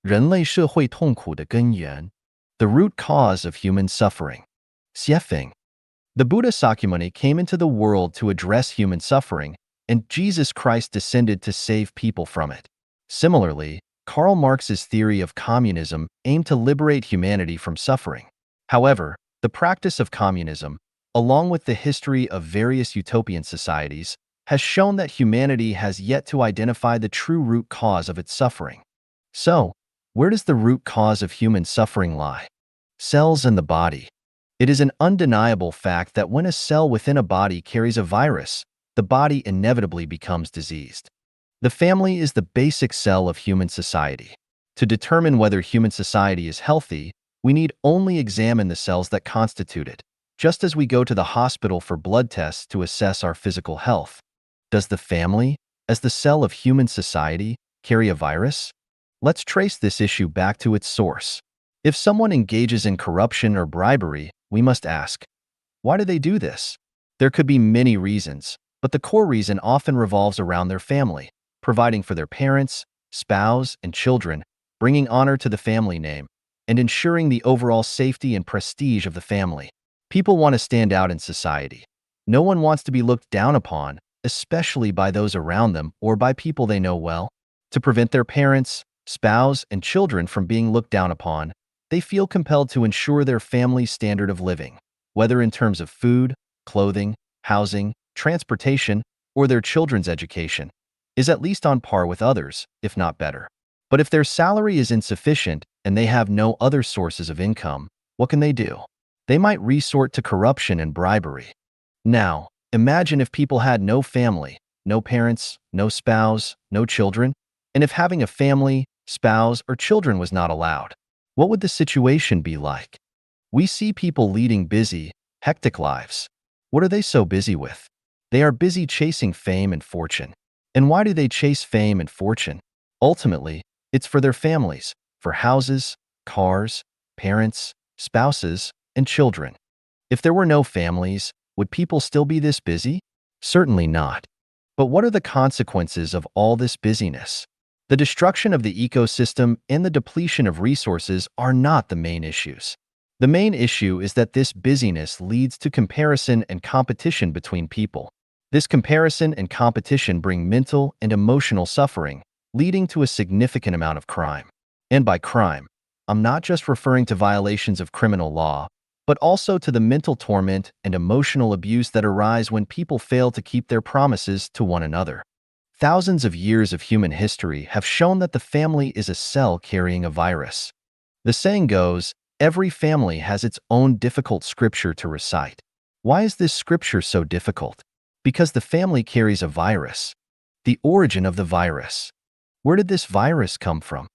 人类社会痛苦的根源 the root cause of human suffering. Xiefeng. The Buddha Sakyamuni came into the world to address human suffering, and Jesus Christ descended to save people from it. Similarly, Karl Marx's theory of communism aimed to liberate humanity from suffering. However, the practice of communism, along with the history of various utopian societies, has shown that humanity has yet to identify the true root cause of its suffering. So, where does the root cause of human suffering lie? Cells in the body. It is an undeniable fact that when a cell within a body carries a virus, the body inevitably becomes diseased. The family is the basic cell of human society. To determine whether human society is healthy, we need only examine the cells that constitute it, just as we go to the hospital for blood tests to assess our physical health. Does the family, as the cell of human society, carry a virus? Let's trace this issue back to its source. If someone engages in corruption or bribery, we must ask, why do they do this? There could be many reasons, but the core reason often revolves around their family, providing for their parents, spouse, and children, bringing honor to the family name, and ensuring the overall safety and prestige of the family. People want to stand out in society. No one wants to be looked down upon, especially by those around them or by people they know well. To prevent their parents, spouse, and children from being looked down upon, they feel compelled to ensure their family's standard of living, whether in terms of food, clothing, housing, transportation, or their children's education, is at least on par with others, if not better. But if their salary is insufficient and they have no other sources of income, what can they do? They might resort to corruption and bribery. Now, imagine if people had no family, no parents, no spouse, no children, and if having a family, spouse, or children was not allowed. What would the situation be like? We see people leading busy, hectic lives. What are they so busy with? They are busy chasing fame and fortune. And why do they chase fame and fortune? Ultimately, it's for their families, for houses, cars, parents, spouses, and children. If there were no families, would people still be this busy? Certainly not. But what are the consequences of all this busyness? The destruction of the ecosystem and the depletion of resources are not the main issues. The main issue is that this busyness leads to comparison and competition between people. This comparison and competition bring mental and emotional suffering, leading to a significant amount of crime. And by crime, I'm not just referring to violations of criminal law, but also to the mental torment and emotional abuse that arise when people fail to keep their promises to one another. Thousands of years of human history have shown that the family is a cell carrying a virus. The saying goes, every family has its own difficult scripture to recite. Why is this scripture so difficult? Because the family carries a virus. The origin of the virus. Where did this virus come from?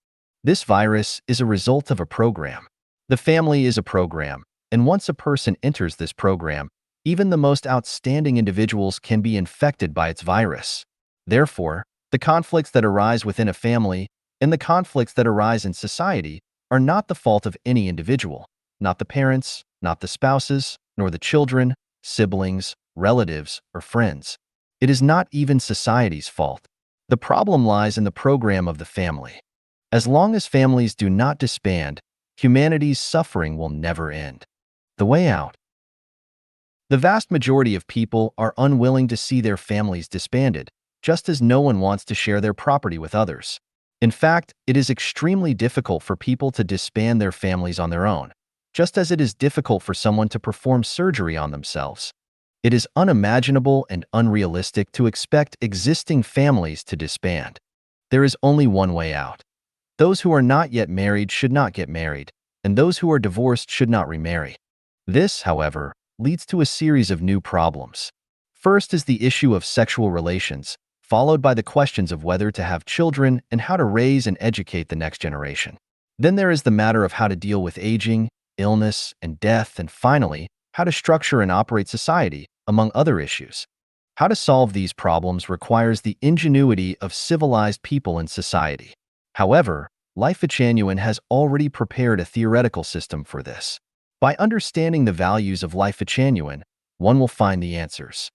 This virus is a result of a program. The family is a program, and once a person enters this program, even the most outstanding individuals can be infected by its virus. Therefore, the conflicts that arise within a family and the conflicts that arise in society are not the fault of any individual, not the parents, not the spouses, nor the children, siblings, relatives, or friends. It is not even society's fault. The problem lies in the program of the family. As long as families do not disband, humanity's suffering will never end. The way out. The vast majority of people are unwilling to see their families disbanded, just as no one wants to share their property with others. In fact, it is extremely difficult for people to disband their families on their own, just as it is difficult for someone to perform surgery on themselves. It is unimaginable and unrealistic to expect existing families to disband. There is only one way out. Those who are not yet married should not get married, and those who are divorced should not remarry. This, however, leads to a series of new problems. First is the issue of sexual relations, followed by the questions of whether to have children and how to raise and educate the next generation. Then there is the matter of how to deal with aging, illness, and death, and finally, how to structure and operate society, among other issues. How to solve these problems requires the ingenuity of civilized people in society. However, Life Genuine has already prepared a theoretical system for this. By understanding the values of Life Genuine, one will find the answers.